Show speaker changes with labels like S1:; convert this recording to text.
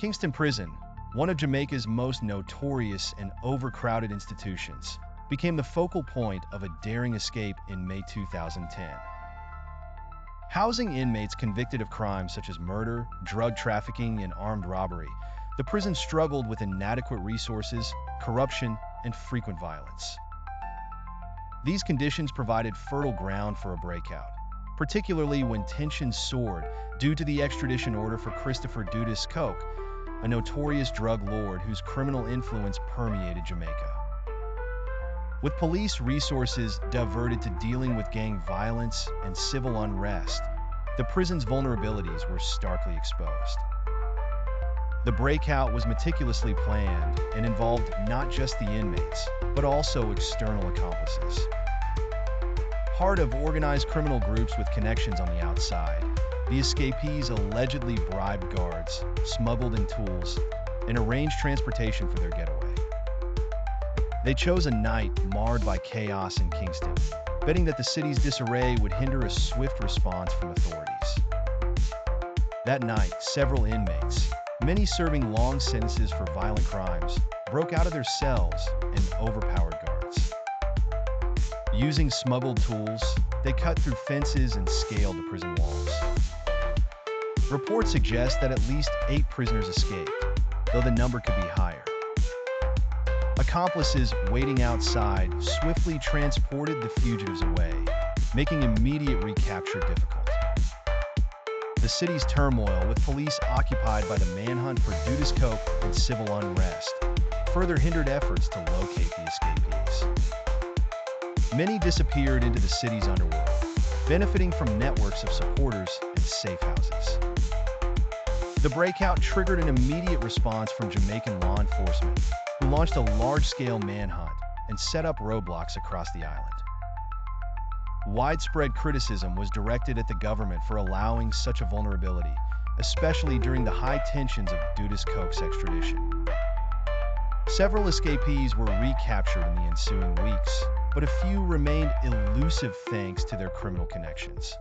S1: Kingston Prison, one of Jamaica's most notorious and overcrowded institutions, became the focal point of a daring escape in May 2010. Housing inmates convicted of crimes such as murder, drug trafficking, and armed robbery, the prison struggled with inadequate resources, corruption, and frequent violence. These conditions provided fertile ground for a breakout, particularly when tensions soared due to the extradition order for Christopher Dudas Coke, a notorious drug lord whose criminal influence permeated Jamaica. With police resources diverted to dealing with gang violence and civil unrest, the prison's vulnerabilities were starkly exposed. The breakout was meticulously planned and involved not just the inmates, but also external accomplices. Part of organized criminal groups with connections on the outside, the escapees allegedly bribed guards, smuggled in tools, and arranged transportation for their getaway. They chose a night marred by chaos in Kingston, betting that the city's disarray would hinder a swift response from authorities. That night, several inmates, many serving long sentences for violent crimes, broke out of their cells and overpowered guards. Using smuggled tools, they cut through fences and scaled the prison walls. Reports suggest that at least 8 prisoners escaped, though the number could be higher. Accomplices waiting outside swiftly transported the fugitives away, making immediate recapture difficult. The city's turmoil, with police occupied by the manhunt for Dudas Coke and civil unrest, further hindered efforts to locate the escapees. Many disappeared into the city's underworld, benefiting from networks of supporters and safe houses. The breakout triggered an immediate response from Jamaican law enforcement, who launched a large-scale manhunt and set up roadblocks across the island. Widespread criticism was directed at the government for allowing such a vulnerability, especially during the high tensions of Dudas Coke's extradition. Several escapees were recaptured in the ensuing weeks, but a few remained elusive thanks to their criminal connections.